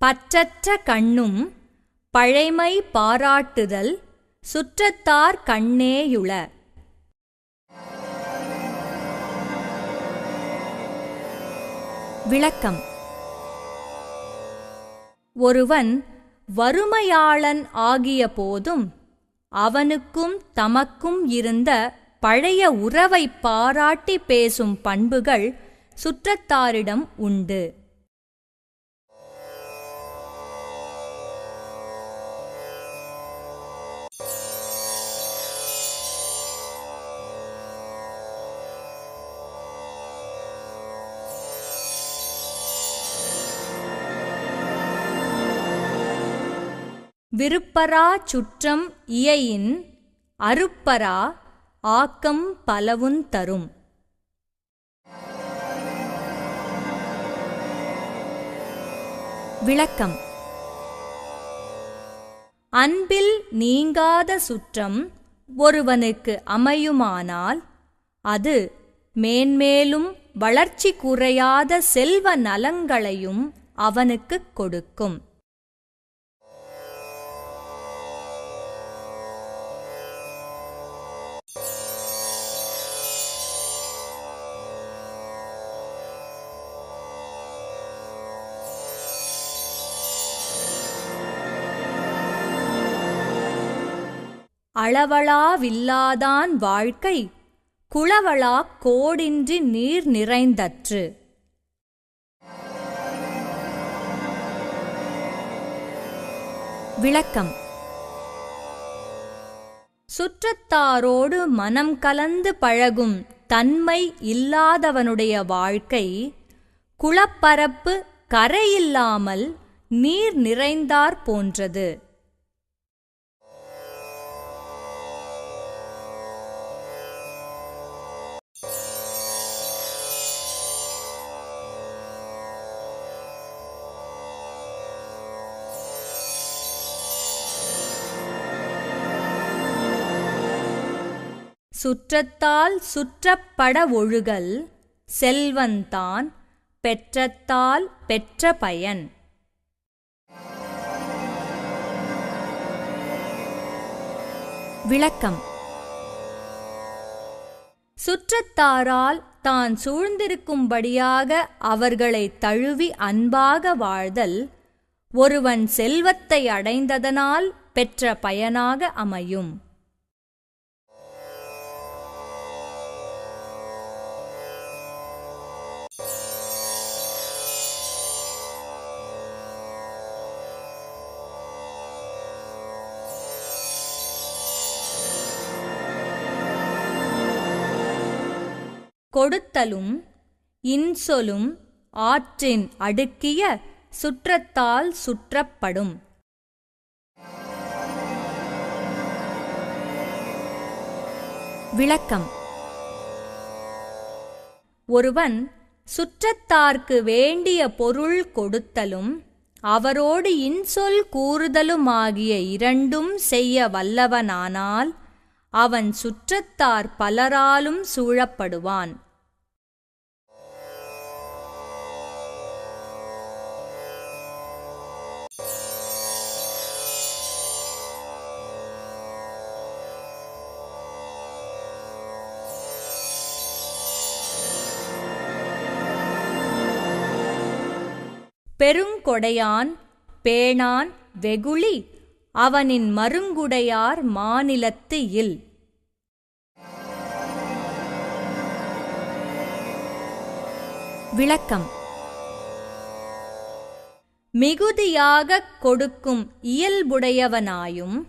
பற்றற்ற கண்ணும் பழைமை பாராட்டுதல் சுற்றத்தார் கண்ணேயுள. விளக்கம். ஒருவன் வறுமையாளன் ஆகிய போதும் அவனுக்கும் தமக்கும் இருந்த பழைய உறவை பாராட்டி பேசும் பண்புகள் சுற்றத்தாரிடம் உண்டு. விருப்பரா சுற்றம் இயையின் அருப்பரா ஆக்கம் பலவுந் தரும். விளக்கம். அன்பில் நீங்காத சுற்றம் ஒருவனுக்கு அமையுமானால் அது மேன்மேலும் வளர்ச்சி குறையாத செல்வ நலங்களையும் அவனுக்குக் கொடுக்கும். அளவளாவில்லாதான் வாழ்க்கை குளவளாக் கோடின்றி நீர் நிறைந்தற்று. விளக்கம். சுற்றத்தாரோடு மனம் கலந்து பழகும் தன்மை இல்லாதவனுடைய வாழ்க்கை குளப்பரப்பு கரையில்லாமல் நீர் நிறைந்தாற் போன்றது. சுற்றத்தால் சுற்றப்பட ஒழுகல் செல்வந்தான் பெற்றத்தால் பெற்ற பயன். விளக்கம். சுற்றத்தாரால் தான் சூழ்ந்திருக்கும்படியாக அவர்களை தழுவி அன்பாக வாழ்தல் ஒருவன் செல்வத்தை அடைந்ததனால் பெற்ற பயனாக அமையும். கொடுத்தலும் இன்சொலும் ஆற்றின் அடுக்கிய சுற்றத்தால் சுற்றப்படும். விளக்கம். ஒருவன் சுற்றத்தார்க்கு வேண்டிய பொருள் கொடுத்தலும் அவரோடு இன்சொல் கூறுதலுமாகிய இரண்டும் செய்ய வல்லவனானால் அவன் சுற்றத்தார் பலராலும் சூழப்படுவான். பெருங்கொடையான் பேணான் வெகுளி அவனின் மருங்குடையார் மாநிலத்து இல். விளக்கம். மிகுதியாகக் கொடுக்கும் இயல்புடையவனாயும்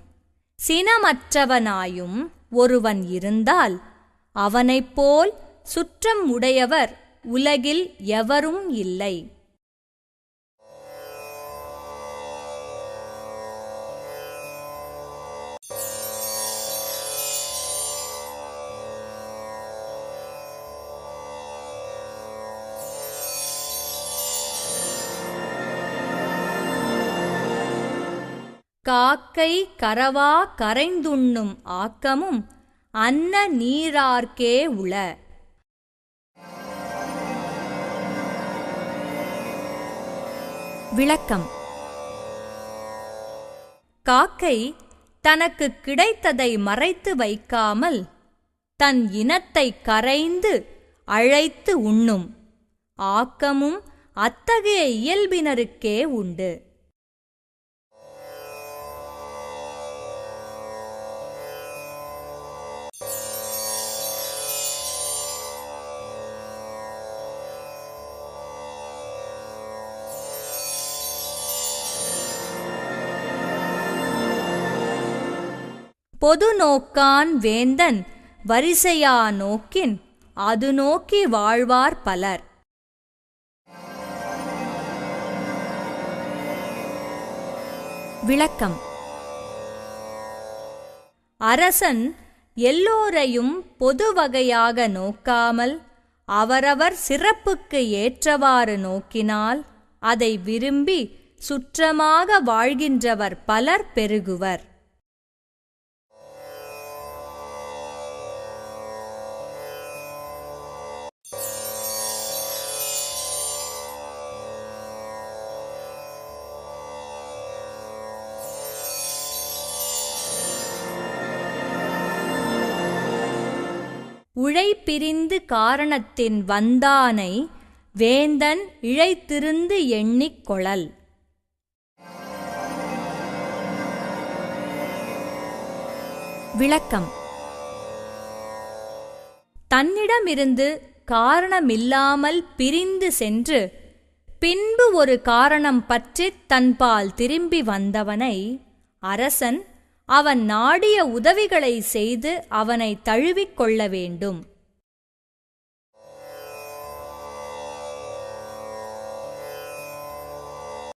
சினமற்றவனாயும் ஒருவன் இருந்தால் அவனைப்போல் சுற்றம் உடையவர் உலகில் எவரும் இல்லை. காக்கை கரவா கரைந்துண்ணும் ஆக்கமும் அன்ன நீரார்க்கே உள. விளக்கம். காக்கை தனக்கு கிடைத்ததை மறைத்து வைக்காமல் தன் இனத்தை கரைந்து அழைத்து உண்ணும் ஆக்கமும் அத்தகைய இயல்பினருக்கே உண்டு. பொது நோக்கான் வேந்தன் வரிசையா நோக்கின் அது நோக்கி வாழ்வார் பலர். விளக்கம்: அரசன் எல்லோரையும் பொது வகையாக நோக்காமல் அவரவர் சிறப்புக்கு ஏற்றவாறு நோக்கினால் அதை விரும்பி சுற்றமாக வாழ்கின்றவர் பலர் பெருகுவர். உழைப்பிரிந்து காரணத்தின் வந்தானை வேந்தன் இழைத்திருந்து எண்ணிக் கொளல். விளக்கம்: தன்னிடமிருந்து காரணமில்லாமல் பிரிந்து சென்று பின்பு ஒரு காரணம் பற்றித் தன்பால் திரும்பி வந்தவனை அரசன் அவன் நாடிய உதவிகளை செய்து அவனை தழுவிக் கொள்ள வேண்டும்.